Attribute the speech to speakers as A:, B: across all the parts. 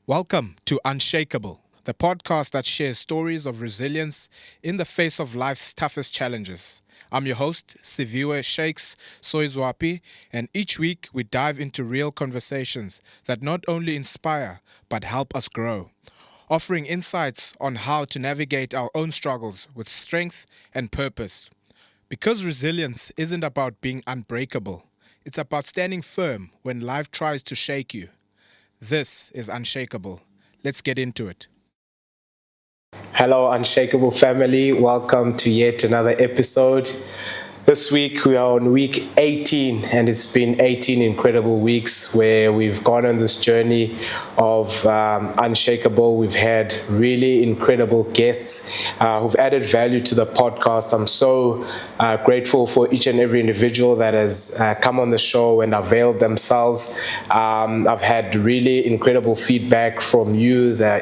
A: Welcome to Unshakable, the podcast that shares stories of resilience in the face of life's toughest challenges. I'm your host, Siviwe Shakes Soyizwapi, and each week we dive into real conversations that not only inspire but help us grow, offering insights on how to navigate our own struggles with strength and purpose. Because resilience isn't about being unbreakable, it's about standing firm when life tries to shake you. This is Unshakable. Let's get into it.
B: Hello, Unshakable family. Welcome to yet another episode. This week we are on week 18, and it's been 18 incredible weeks where we've gone on this journey of Unshakable. We've had really incredible guests who've added value to the podcast. I'm so grateful for each and every individual that has come on the show and availed themselves. I've had really incredible feedback from you, the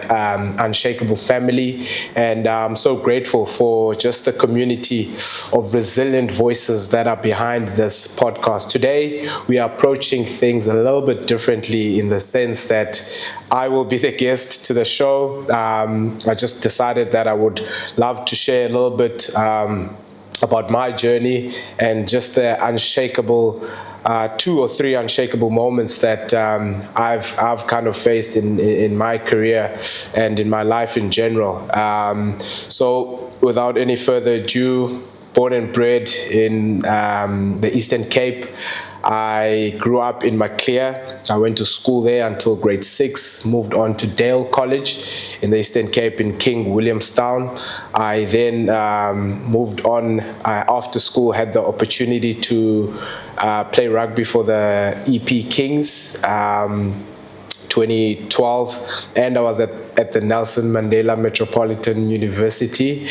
B: Unshakable family, and I'm so grateful for just the community of resilient voices that are behind this podcast. Today, we are approaching things a little bit differently in the sense that I will be the guest to the show. I just decided that I would love to share a little bit about my journey and just the unshakable 2 or 3 unshakable moments that I've kind of faced in my career and in my life in general. So without any further ado, born and bred in the Eastern Cape. I grew up in Maclear. I went to school there until grade 6, moved on to Dale College in the Eastern Cape in King Williamstown. I then moved on after school, had the opportunity to play rugby for the EP Kings. 2012, and I was at the Nelson Mandela Metropolitan University.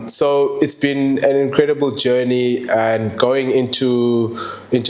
B: So it's been an incredible journey, and going into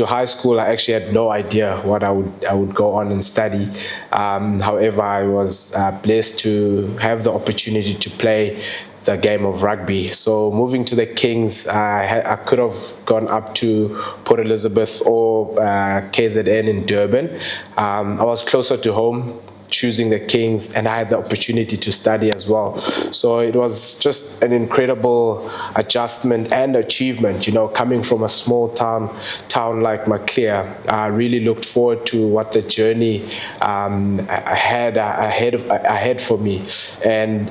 B: high school, I actually had no idea what I would go on and study. However, I was blessed to have the opportunity to play the game of rugby. So moving to the Kings, I could have gone up to Port Elizabeth or KZN in Durban. I was closer to home, choosing the Kings, and I had the opportunity to study as well. So it was just an incredible adjustment and achievement, coming from a small town like Maclear. I really looked forward to what the journey ahead for me. And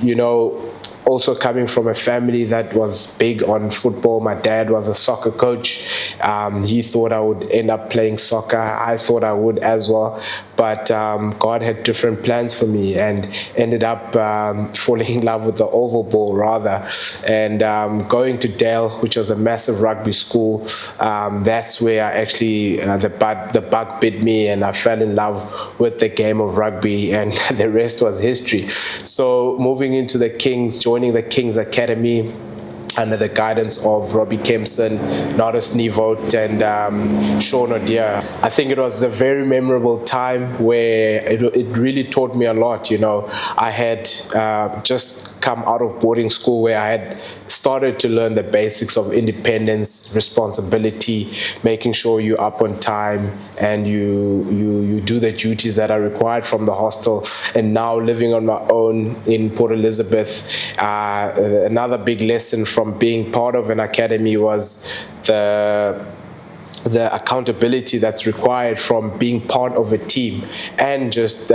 B: also coming from a family that was big on football. My dad was a soccer coach. He thought I would end up playing soccer. I thought I would as well. But God had different plans for me, and ended up falling in love with the oval ball rather. And going to Dale, which was a massive rugby school, that's where I actually, the bug bit me, and I fell in love with the game of rugby, and the rest was history. So moving into the Kings, joining the Kings Academy under the guidance of Robbie Kempson, Norris Nevote, and Sean O'Dear. I think it was a very memorable time where it really taught me a lot. I had just come out of boarding school where I had started to learn the basics of independence, responsibility, making sure you're up on time and you do the duties that are required from the hostel. And now living on my own in Port Elizabeth, another big lesson from being part of an academy was the accountability that's required from being part of a team, and just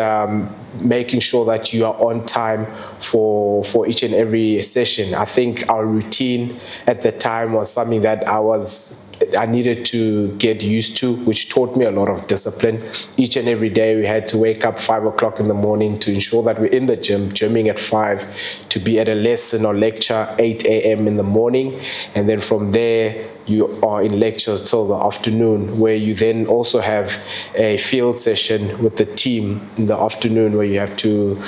B: making sure that you are on time for each and every session. I think our routine at the time was something that I needed to get used to, which taught me a lot of discipline. Each and every day we had to wake up 5 o'clock in the morning to ensure that we're in the gym, gymming at 5, to be at a lesson or lecture 8 a.m. in the morning. And then from there, you are in lectures till the afternoon, where you then also have a field session with the team in the afternoon, where you have to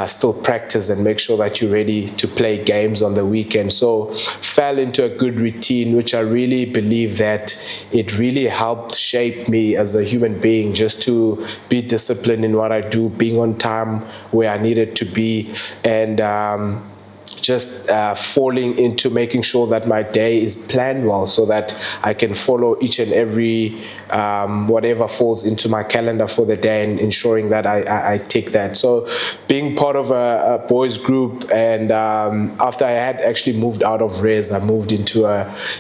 B: still practice and make sure that you're ready to play games on the weekend. So fell into a good routine, which I really believe that it really helped shape me as a human being, just to be disciplined in what I do, being on time where I needed to be, and just falling into making sure that my day is planned well, so that I can follow each and every whatever falls into my calendar for the day and ensuring that I tick that. So being part of a boys group, and after I had actually moved out of res, I moved into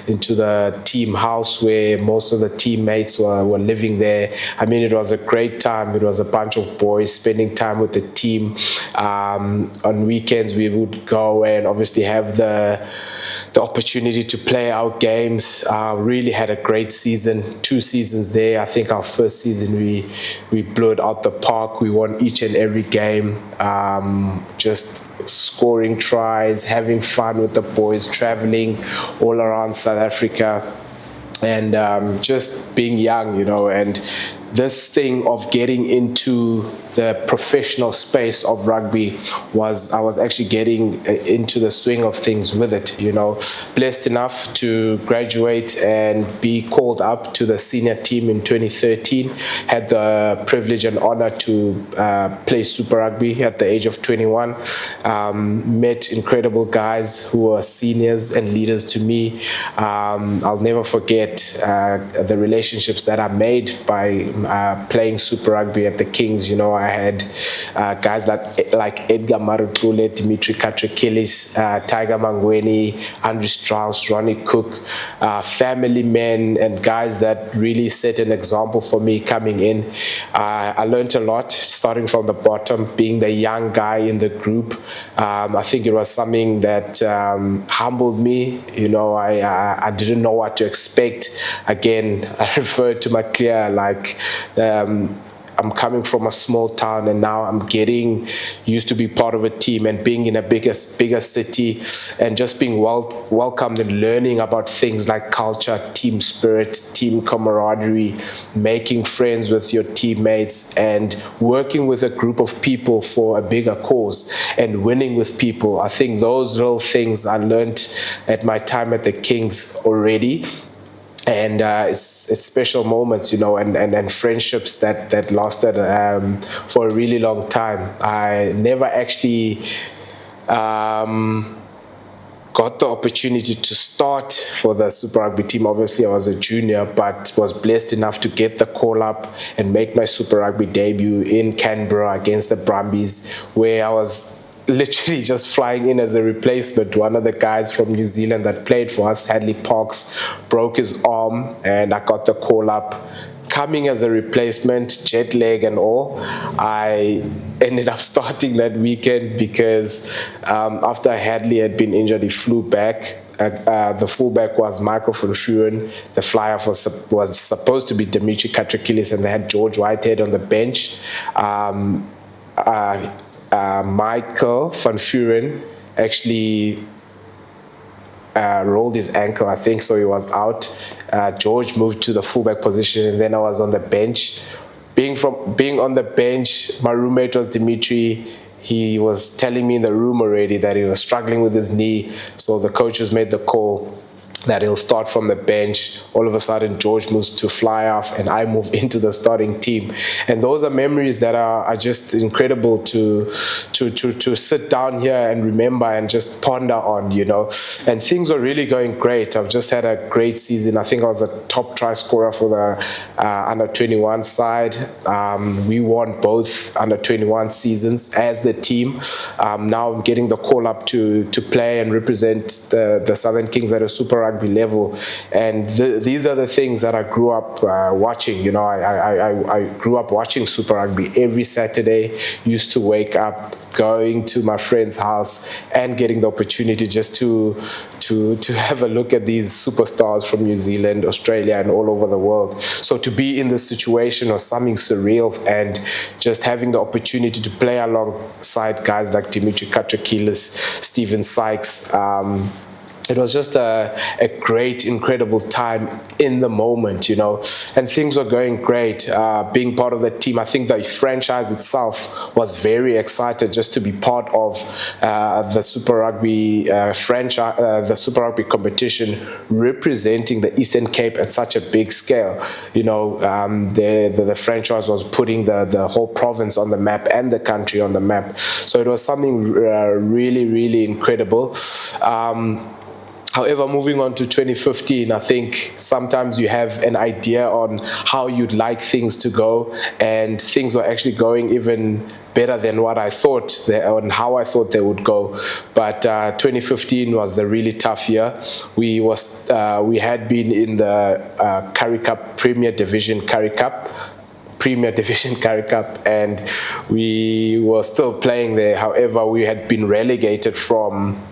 B: the team house where most of the teammates were living there. I mean, it was a great time. It was a bunch of boys spending time with the team. On weekends we would go and obviously have the opportunity to play our games. Really had a great season, 2 seasons there. I think our first season we blew it out the park. We won each and every game, just scoring tries, having fun with the boys, traveling all around South Africa, and just being young, and this thing of getting into the professional space of rugby I was actually getting into the swing of things with it, blessed enough to graduate and be called up to the senior team in 2013. Had the privilege and honor to play Super Rugby at the age of 21. Met incredible guys who were seniors and leaders to me. I'll never forget the relationships that I made by playing Super Rugby at the Kings. I had guys like Edgar Marutule, Dimitri Katrakilis, Tiger Mangweni, Andrew Strauss, Ronnie Cook, family men and guys that really set an example for me coming in. I learned a lot starting from the bottom, being the young guy in the group. I think it was something that humbled me. I didn't know what to expect. Again, I refer to Maclear, I'm coming from a small town, and now I'm getting used to be part of a team and being in a bigger city, and just being welcomed and learning about things like culture, team spirit, team camaraderie, making friends with your teammates, and working with a group of people for a bigger cause and winning with people. I think those little things I learned at my time at the Kings already. And it's special moments, and friendships that lasted for a really long time. I never actually got the opportunity to start for the Super Rugby team. Obviously, I was a junior, but was blessed enough to get the call up and make my Super Rugby debut in Canberra against the Brumbies, where I was literally just flying in as a replacement. One of the guys from New Zealand that played for us, Hadley Parks, broke his arm, and I got the call up. Coming as a replacement, jet lag and all, I ended up starting that weekend because after Hadley had been injured, he flew back. The fullback was Michael van Schuren. The flyer was supposed to be Dimitri Katrakilis, and they had George Whitehead on the bench. Michael van Schuren actually rolled his ankle, I think, so he was out. George moved to the fullback position, and then I was on the bench. Being on the bench, my roommate was Dimitri. He was telling me in the room already that he was struggling with his knee, so the coaches made the call that he'll start from the bench. All of a sudden, George moves to fly off, and I move into the starting team. And those are memories that are just incredible to sit down here and remember and just ponder on, And things are really going great. I've just had a great season. I think I was the top try scorer for the under-21 side. We won both under-21 seasons as the team. Now I'm getting the call up to play and represent the Southern Kings at a Super Rugby level, and these are the things that I grew up watching. I grew up watching Super Rugby every Saturday. Used to wake up going to my friend's house and getting the opportunity just to have a look at these superstars from New Zealand, Australia, and all over the world. So to be in this situation was something surreal, and just having the opportunity to play alongside guys like Dimitri Katrakilis, Stephen Sykes. It was just a great, incredible time in the moment, and things were going great. Being part of the team, I think the franchise itself was very excited just to be part of the Super Rugby franchise, the Super Rugby competition, representing the Eastern Cape at such a big scale. The franchise was putting the whole province on the map and the country on the map. So it was something really, really incredible. However, moving on to 2015, I think sometimes you have an idea on how you'd like things to go, and things were actually going even better than what I thought and how I thought they would go. But 2015 was a really tough year. We had been in the Currie Cup, Premier Division Currie Cup, and we were still playing there. However, we had been relegated from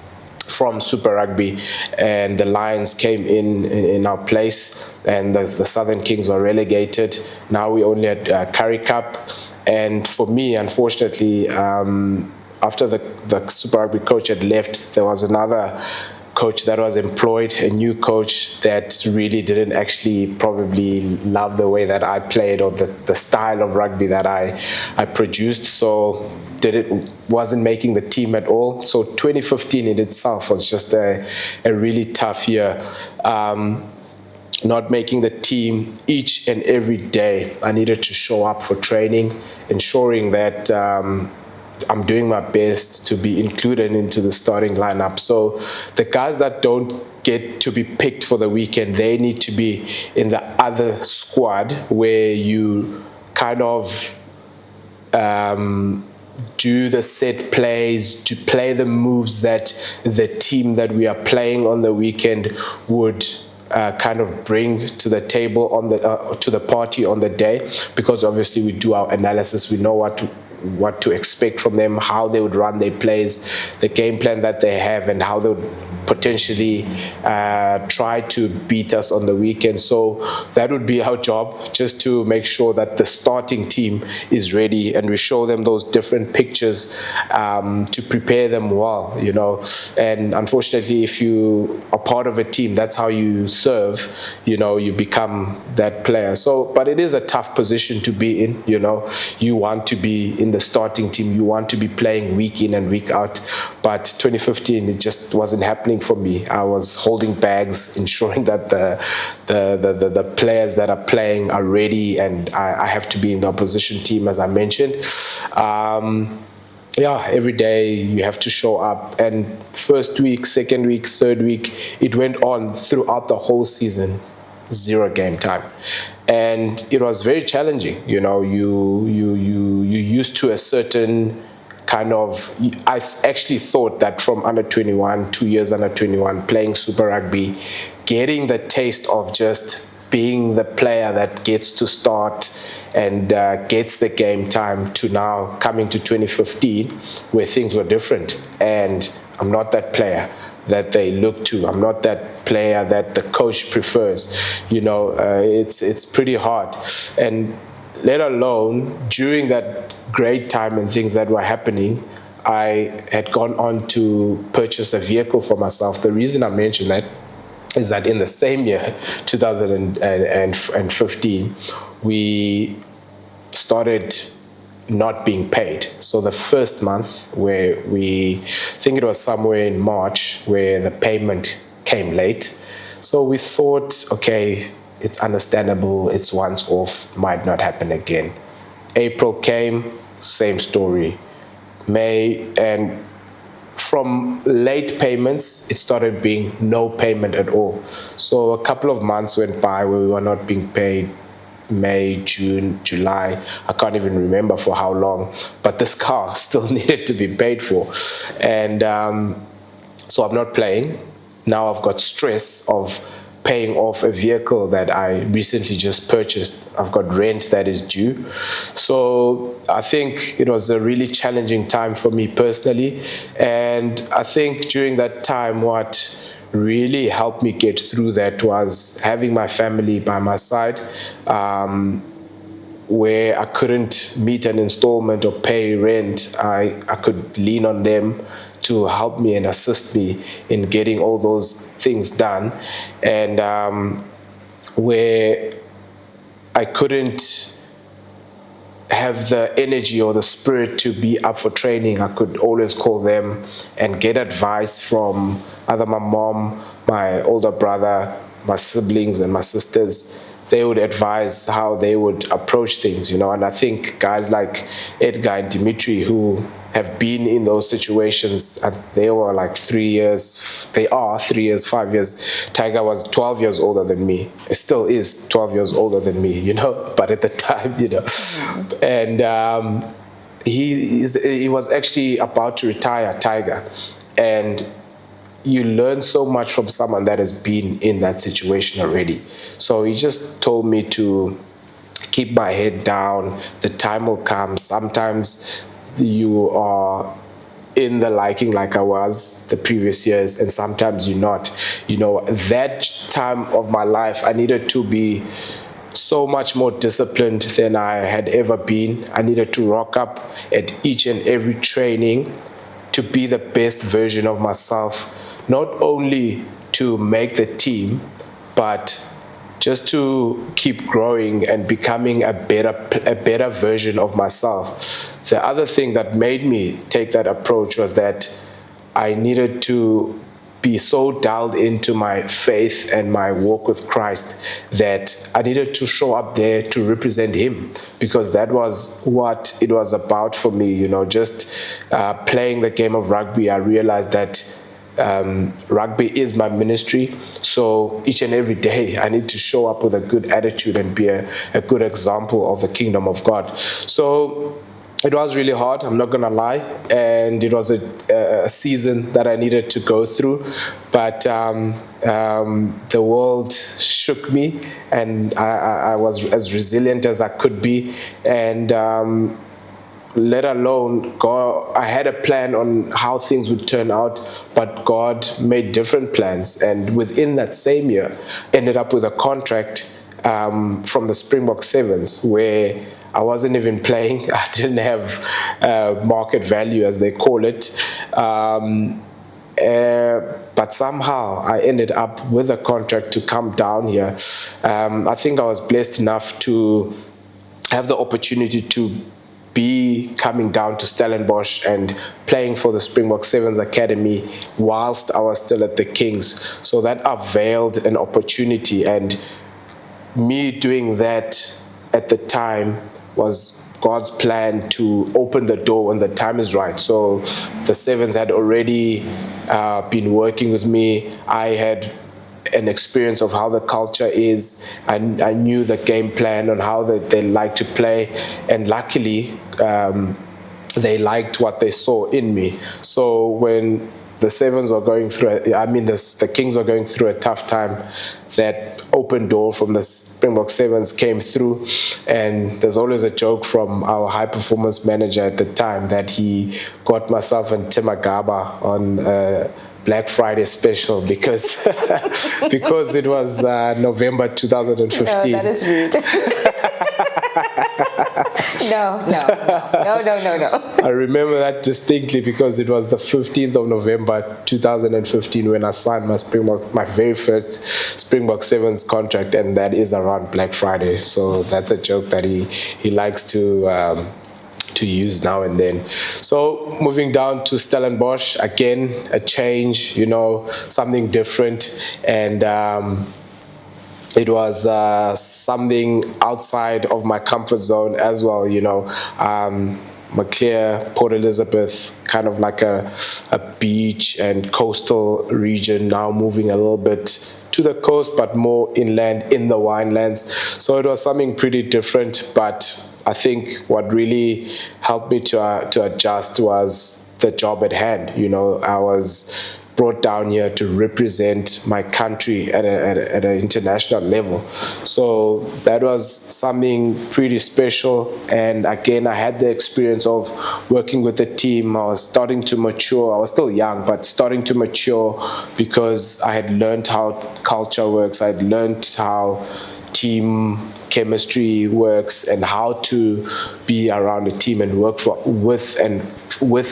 B: Super Rugby, and the Lions came in our place, and the Southern Kings were relegated. Now we only had Currie Cup, and for me, unfortunately, after the Super Rugby coach had left, there was another coach that was employed, a new coach that really didn't actually probably love the way that I played, or the style of rugby that I produced. So wasn't making the team at all. So 2015 in itself was just a really tough year. Not making the team each and every day. I needed to show up for training, ensuring that I'm doing my best to be included into the starting lineup. So the guys that don't get to be picked for the weekend, they need to be in the other squad, where you kind of do the set plays, to play the moves that the team that we are playing on the weekend would kind of bring to the table to the party on the day, because obviously we do our analysis, we know what to expect from them, how they would run their plays, the game plan that they have, and how they would potentially try to beat us on the weekend. So that would be our job, just to make sure that the starting team is ready, and we show them those different pictures to prepare them well, and unfortunately, if you are part of a team, that's how you serve, you become that player. So, but it is a tough position to be in, you want to be in the starting team, you want to be playing week in and week out, but 2015, it just wasn't happening for me. I was holding bags, ensuring that the players that are playing are ready, and I have to be in the opposition team, as I mentioned. Every day you have to show up, and first week, second week, third week, it went on throughout the whole season, 0 game time. And it was very challenging. You used to a certain kind of, I actually thought that from under 21, 2 years under 21, playing Super Rugby, getting the taste of just being the player that gets to start and gets the game time, to now coming to 2015, where things were different, and I'm not that player that they look to. I'm not that player that the coach prefers. It's pretty hard, and let alone during that great time and things that were happening, I had gone on to purchase a vehicle for myself. The reason I mention that is that in the same year, 2015, we started not being paid. So the first month, where I think it was somewhere in March, where the payment came late. So we thought, okay, it's understandable, it's once off, might not happen again. April came, same story. May, and from late payments, it started being no payment at all. So a couple of months went by where we were not being paid. May, June, July, I can't even remember for how long, but this car still needed to be paid for. And so I'm not playing. Now I've got stress of paying off a vehicle that I recently just purchased. I've got rent that is due. So I think it was a really challenging time for me personally. And I think during that time, what really helped me get through that was having my family by my side, where I couldn't meet an installment or pay rent. I could lean on them to help me and assist me in getting all those things done. And where I couldn't have the energy or the spirit to be up for training, I could always call them and get advice from either my mom, my older brother, my siblings and my sisters, they would advise how they would approach things, and I think guys like Edgar and Dimitri, who have been in those situations, they were like 3 years, they are 3 years, 5 years. Tiger was 12 years older than me. It still is 12 years older than me, but at the time, and he was actually about to retire, Tiger, and you learn so much from someone that has been in that situation already. So he just told me to keep my head down. The time will come. Sometimes you are in the liking like I was the previous years, and sometimes you're not. That time of my life, I needed to be so much more disciplined than I had ever been. I needed to rock up at each and every training to be the best version of myself, not only to make the team, but just to keep growing and becoming a better version of myself. The other thing that made me take that approach was that I needed to be so dialed into my faith and my walk with Christ that I needed to show up there to represent him, because that was what it was about for me. Just playing the game of rugby, I realized that rugby is my ministry. So each and every day I need to show up with a good attitude and be a good example of the kingdom of God. So it was really hard, I'm not gonna lie, and it was a season that I needed to go through, but the world shook me, and I was as resilient as I could be, and let alone God, I had a plan on how things would turn out, but God made different plans, and within that same year ended up with a contract from the Springbok Sevens, where I wasn't even playing. I didn't have market value, as they call it. But somehow I ended up with a contract to come down here. I think I was blessed enough to have the opportunity to be coming down to Stellenbosch and playing for the Springbok Sevens Academy whilst I was still at the Kings. So that availed an opportunity, and me doing that at the time was God's plan to open the door when the time is right. So the Sevens had already been working with me. I had an experience of how the culture is. I knew the game plan on how they like to play, and luckily they liked what they saw in me. So when the Sevens were going through, the Kings were going through a tough time, that open door from the Springbok Sevens came through. And there's always a joke from our high performance manager at the time that he got myself and Tim Agaba on Black Friday special because because it was November 2015.
C: No, that is rude. No.
B: I remember that distinctly because it was the 15th of November 2015 when I signed my very first Springbok Sevens contract, and that is around Black Friday. So that's a joke that he likes to use now and then. So moving down to Stellenbosch, again, a change, something different. And it was something outside of my comfort zone as well, Maclear, Port Elizabeth, kind of like a beach and coastal region, now moving a little bit to the coast, but more inland in the winelands. So it was something pretty different, but I think what really helped me to adjust was the job at hand. I was brought down here to represent my country at an international level. So that was something pretty special. And again, I had the experience of working with a team. I was starting to mature. I was still young, but starting to mature because I had learned how culture works. I had learned how team chemistry works and how to be around a team and work with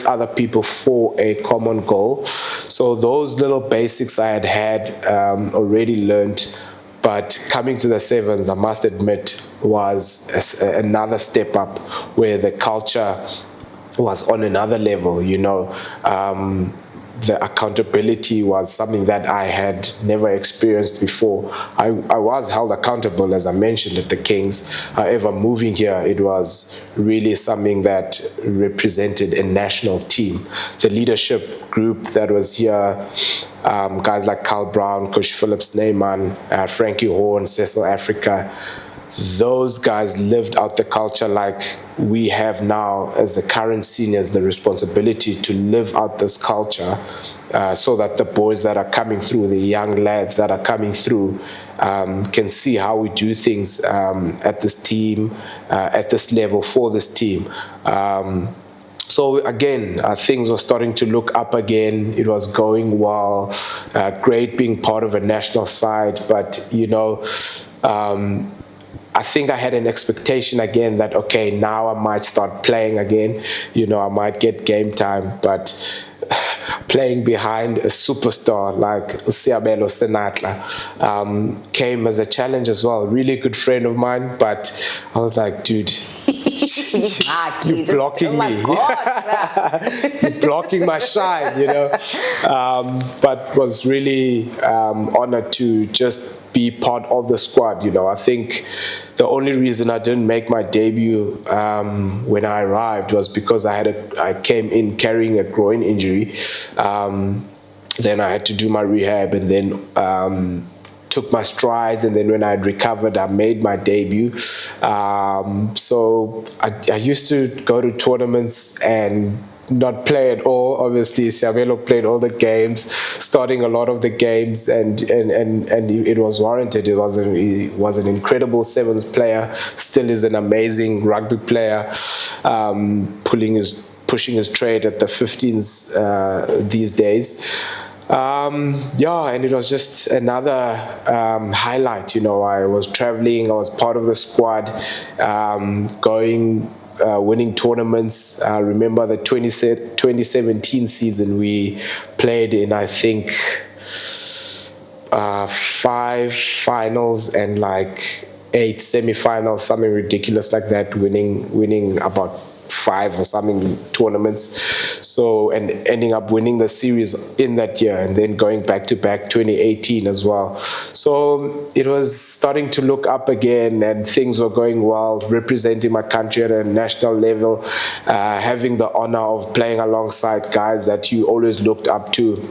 B: other people for a common goal. So those little basics I had already learned, but coming to the Sevens, I must admit, was another step up where the culture was on another level. the accountability was something that I had never experienced before. I was held accountable, as I mentioned, at the Kings. However, moving here, it was really something that represented a national team. The leadership group that was here, guys like Carl Brown, Coach Phillips Neyman, Frankie Horn, Cecil Africa, those guys lived out the culture like we have now as the current seniors, the responsibility to live out this culture so that the boys that are coming through, the young lads that are coming through, can see how we do things at this team, at this level for this team. So again, things were starting to look up again. It was going well. Great being part of a national side, but I think I had an expectation again that, okay, now I might start playing again. I might get game time, but playing behind a superstar like Siabelo Senatla came as a challenge as well. Really good friend of mine, but I was like, dude, you're blocking me. You're blocking my shine, but was really honored to just be part of the squad. I think the only reason I didn't make my debut when I arrived was because I came in carrying a groin injury. Then I had to do my rehab, and then took my strides, and then when I had recovered, I made my debut. So I used to go to tournaments and not play at all. Obviously, Siavelo played all the games, starting a lot of the games, and it was warranted. He was an incredible sevens player, still is an amazing rugby player, pushing his trade at the 15s these days. And it was just another highlight. I was traveling, I was part of the squad, winning tournaments. I remember the 2017 season, we played in, I think, 5 finals and like 8 semi-finals, something ridiculous like that, winning about 5 or something tournaments. So, and ending up winning the series in that year, and then going back to back 2018 as well. So it was starting to look up again, and things were going well, representing my country at a national level, having the honor of playing alongside guys that you always looked up to,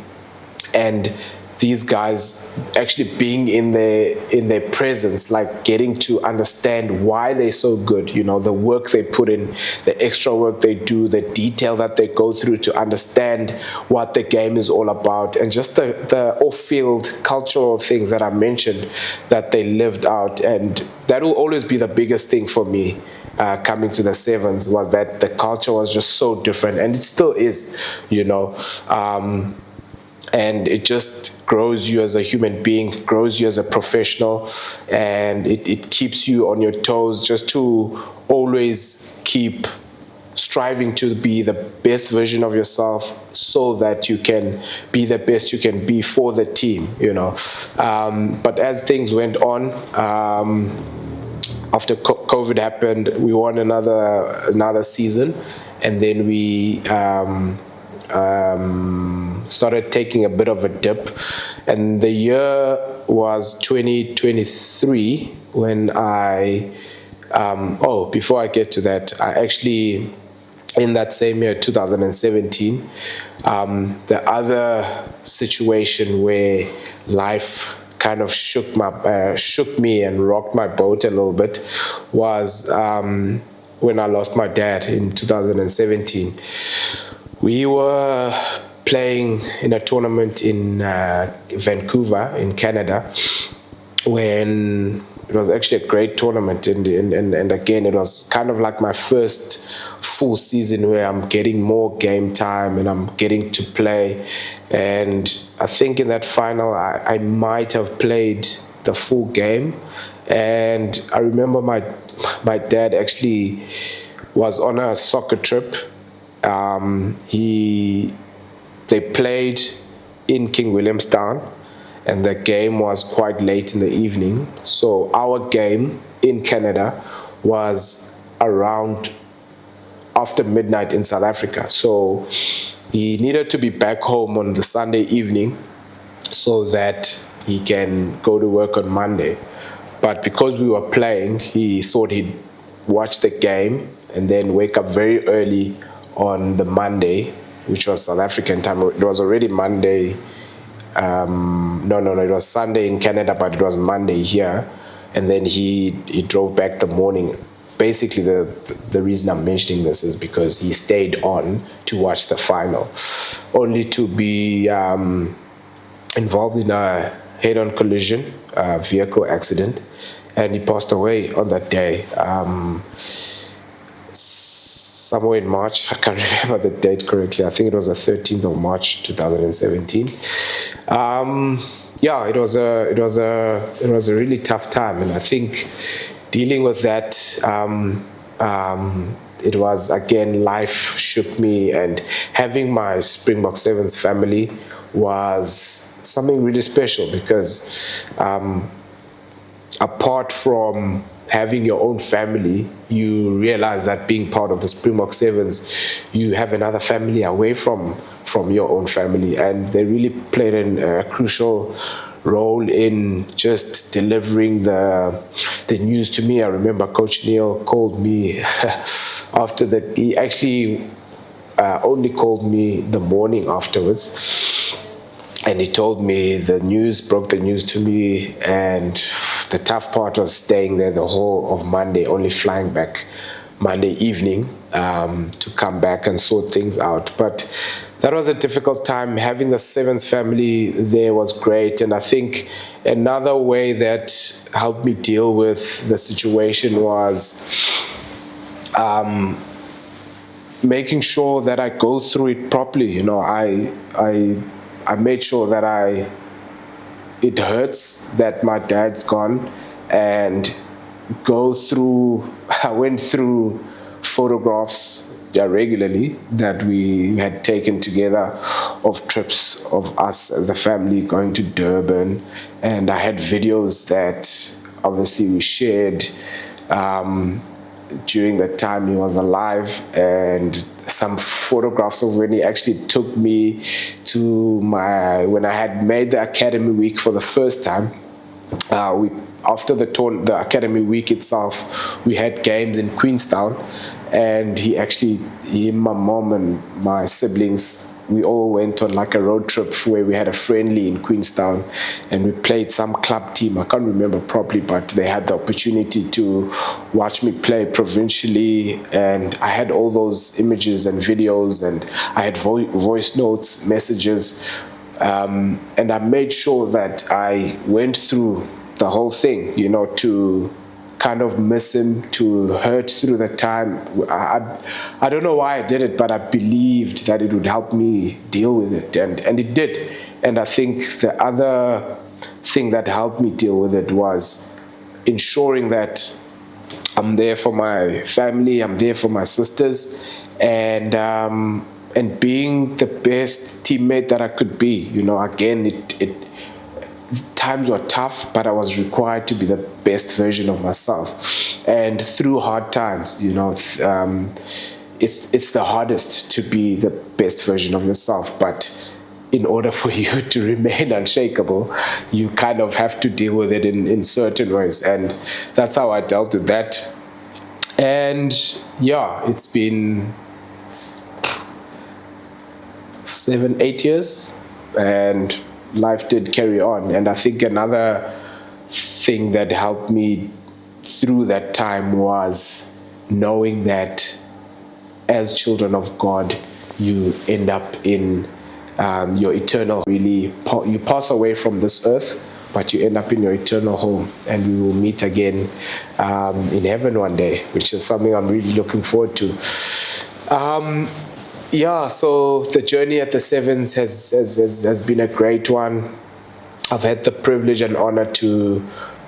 B: and these guys actually being in their presence, like getting to understand why they're so good, the work they put in, the extra work they do, the detail that they go through to understand what the game is all about, and just the off-field cultural things that I mentioned that they lived out. And that will always be the biggest thing for me. Coming to the Sevens, was that the culture was just so different, and it still is, and it just grows you as a human being, grows you as a professional, and it keeps you on your toes just to always keep striving to be the best version of yourself, so that you can be the best you can be for the team, But as things went on, after COVID happened, we won another season, and then we started taking a bit of a dip, and the year was 2023 when before I get to that, I actually, in that same year, 2017, the other situation where life kind of shook me and rocked my boat a little bit was when I lost my dad in 2017. We were playing in a tournament in Vancouver in Canada, when it was actually a great tournament, and again, it was kind of like my first full season where I'm getting more game time and I'm getting to play. And I think in that final I might have played the full game, and I remember my dad actually was on a soccer trip. They played in King Williamstown, and the game was quite late in the evening. So our game in Canada was around after midnight in South Africa. So he needed to be back home on the Sunday evening so that he can go to work on Monday. But because we were playing, he thought he'd watch the game and then wake up very early on the Monday, which was South African time. It was already Monday. It was Sunday in Canada, but it was Monday here. And then he drove back the morning. Basically, the reason I'm mentioning this is because he stayed on to watch the final, only to be involved in a head-on collision, vehicle accident, and he passed away on that day. Somewhere in March, I can't remember the date correctly. I think it was the 13th of March, 2017. It was a really tough time, and I think dealing with that, it was, again, life shook me, and having my Springbok Sevens family was something really special because apart from having your own family, you realize that being part of the Springbok Sevens, you have another family away from your own family, and they really played a crucial role in just delivering the news to me. I remember Coach Neil called me after that. He actually only called me the morning afterwards, and he told me broke the news to me, and the tough part was staying there the whole of Monday, only flying back Monday evening to come back and sort things out. But that was a difficult time. Having the Sevens family there was great, and I think another way that helped me deal with the situation was making sure that I go through it properly. I made sure that it hurts that my dad's gone, and I went through photographs regularly that we had taken together of trips of us as a family going to Durban, and I had videos that obviously we shared during the time he was alive, and some photographs of when he actually took me to when I had made the academy week for the first time. After the academy week itself, we had games in Queenstown, and my mom and my siblings, we all went on like a road trip where we had a friendly in Queenstown, and we played some club team. I can't remember properly, but they had the opportunity to watch me play provincially, and I had all those images and videos, and I had voice notes, messages, and I made sure that I went through the whole thing, to kind of miss him, to hurt through the time. I don't know why I did it, but I believed that it would help me deal with it, and it did. And I think the other thing that helped me deal with it was ensuring that I'm there for my family, I'm there for my sisters, and being the best teammate that I could be. Again, times were tough, but I was required to be the best version of myself. And through hard times, it's the hardest to be the best version of yourself. But in order for you to remain unshakable, you kind of have to deal with it in certain ways. And that's how I dealt with that. And it's been 7-8 years, and life did carry on. And I think another thing that helped me through that time was knowing that as children of God, you end up in your eternal, you pass away from this earth, but you end up in your eternal home, and we will meet again in heaven one day, which is something I'm really looking forward to. So the journey at the Sevens has been a great one. I've had the privilege and honor to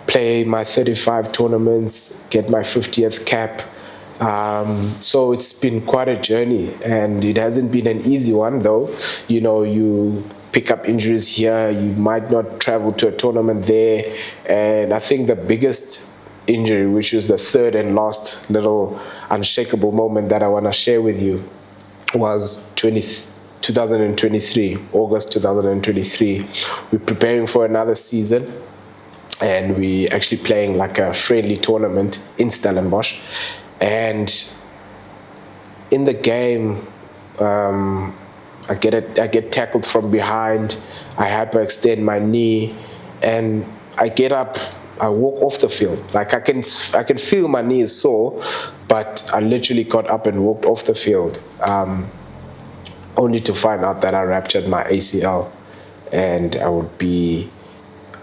B: play my 35 tournaments, get my 50th cap. So it's been quite a journey, and it hasn't been an easy one, though. You pick up injuries here, you might not travel to a tournament there, and I think the biggest injury, which is the third and last little unshakable moment that I want to share with you, was 2023, August 2023. We're preparing for another season, and we actually playing like a friendly tournament in Stellenbosch. And in the game, I get tackled from behind. I hyperextend my knee, and I get up. I walk off the field. Like I can feel my knee is sore, but I literally got up and walked off the field, only to find out that I ruptured my ACL, and I would be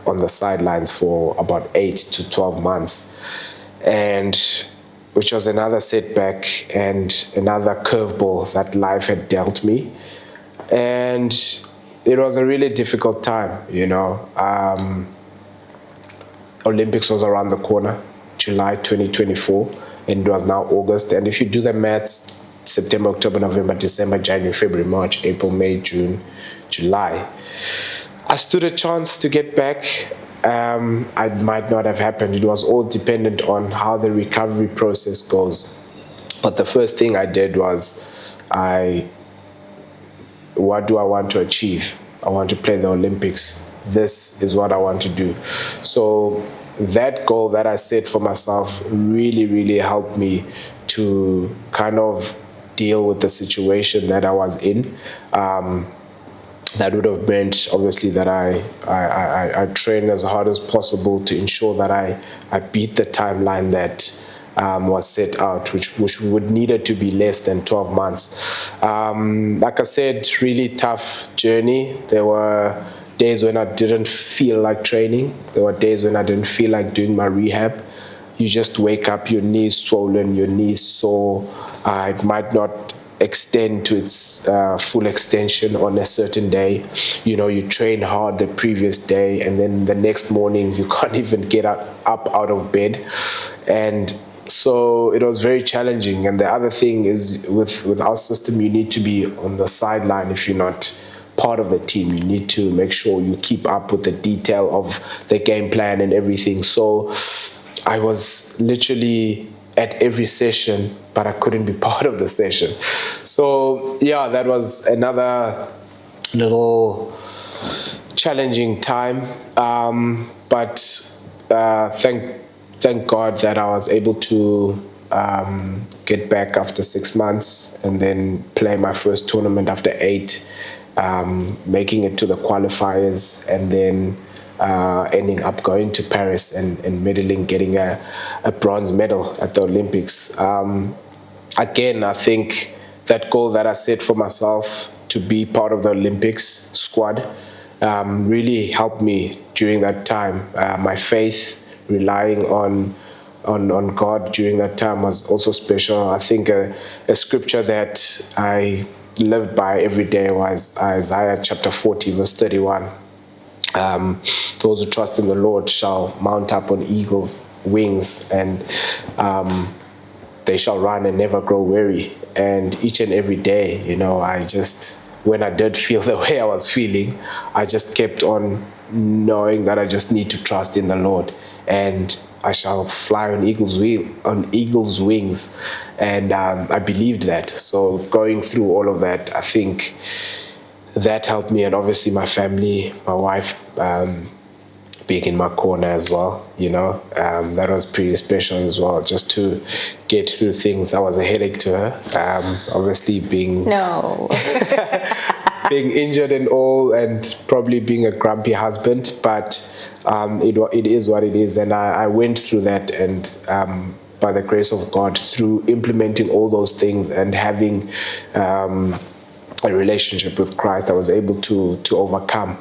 B: on the sidelines for about 8 to 12 months, and which was another setback and another curveball that life had dealt me. And it was a really difficult time, Olympics was around the corner, July 2024, and it was now August. And if you do the maths, September, October, November, December, January, February, March, April, May, June, July, I stood a chance to get back. It might not have happened. It was all dependent on how the recovery process goes. But the first thing I did was, what do I want to achieve? I want to play the Olympics. This is what I want to do. So that goal that I set for myself really, really helped me to kind of deal with the situation that I was in. That would have meant, obviously, that I train as hard as possible to ensure that I beat the timeline that was set out, which would needed to be less than 12 months. Like I said, really tough journey. There were days when I didn't feel like training. There were days when I didn't feel like doing my rehab. You just wake up, your knees swollen, your knees sore. It might not extend to its full extension on a certain day. You train hard the previous day, and then the next morning you can't even get up out of bed. And so it was very challenging. And the other thing is, with our system, you need to be on the sideline if you're not part of the team. You need to make sure you keep up with the detail of the game plan and everything. So I was literally at every session, but I couldn't be part of the session. So yeah, that was another little challenging time. But thank God that I was able to get back after 6 months and then play my first tournament after 8, making it to the qualifiers, and then ending up going to Paris and medaling, getting a bronze medal at the Olympics. Again, I think that goal that I set for myself to be part of the Olympics squad really helped me during that time. My faith, relying on God during that time, was also special. I think a scripture that I lived by every day was Isaiah chapter 40, verse 31. Those who trust in the Lord shall mount up on eagles' wings, and they shall run and never grow weary. And each and every day, when I did feel the way I was feeling, I just kept on knowing that I just need to trust in the Lord, and I shall fly on eagle's wings. And I believed that. So going through all of that, I think that helped me, and obviously my family, my wife, being in my corner as well, that was pretty special as well, just to get through things. I was a headache to her, obviously being being injured and all, and probably being a grumpy husband, but it is what it is. And I went through that, and by the grace of God, through implementing all those things and having a relationship with Christ, I was able to overcome.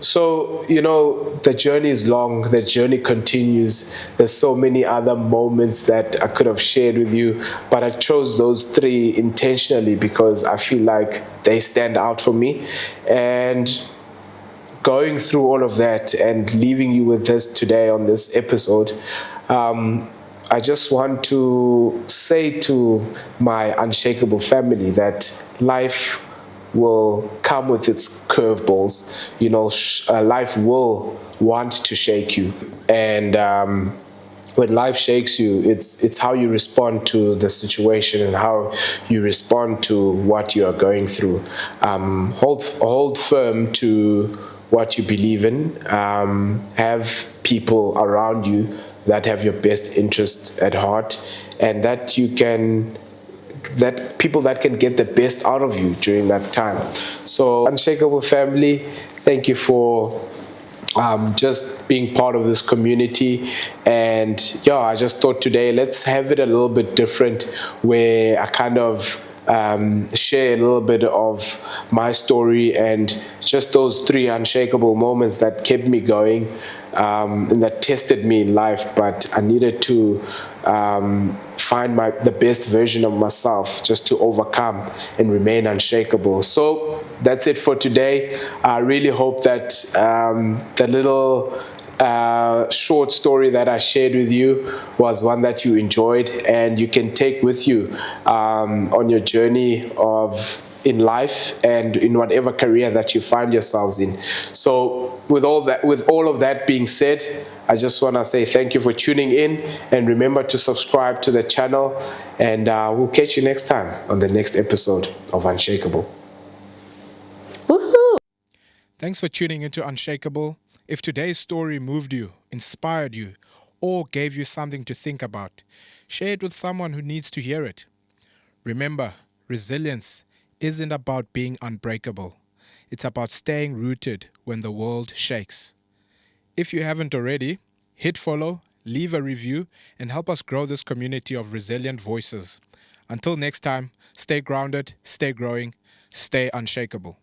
B: So, the journey is long, the journey continues. There's so many other moments that I could have shared with you, but I chose those 3 intentionally because I feel like they stand out for me. And going through all of that and leaving you with this today on this episode, I just want to say to my Unshakable family that life will come with its curveballs. Life will want to shake you, and when life shakes you, it's how you respond to the situation and how you respond to what you are going through. Hold firm to what you believe in. Have people around you that have your best interest at heart, and that people that can get the best out of you during that time. So, Unshakable family, thank you for just being part of this community. And yeah, I just thought today let's have it a little bit different, where I kind of share a little bit of my story and just those 3 unshakable moments that kept me going, and that tested me in life. But I needed to find the best version of myself just to overcome and remain unshakable. So that's it for today. I really hope that the little short story that I shared with you was one that you enjoyed and you can take with you on your journey in life and in whatever career that you find yourselves in. So with all of that being said, I just want to say thank you for tuning in, and remember to subscribe to the channel, and we'll catch you next time on the next episode of Unshakable.
C: Woohoo!
A: Thanks for tuning into Unshakable. If today's story moved you, inspired you, or gave you something to think about, share it with someone who needs to hear it. Remember, resilience isn't about being unbreakable. It's about staying rooted when the world shakes. If you haven't already, hit follow, leave a review, and help us grow this community of resilient voices. Until next time, stay grounded, stay growing, stay unshakable.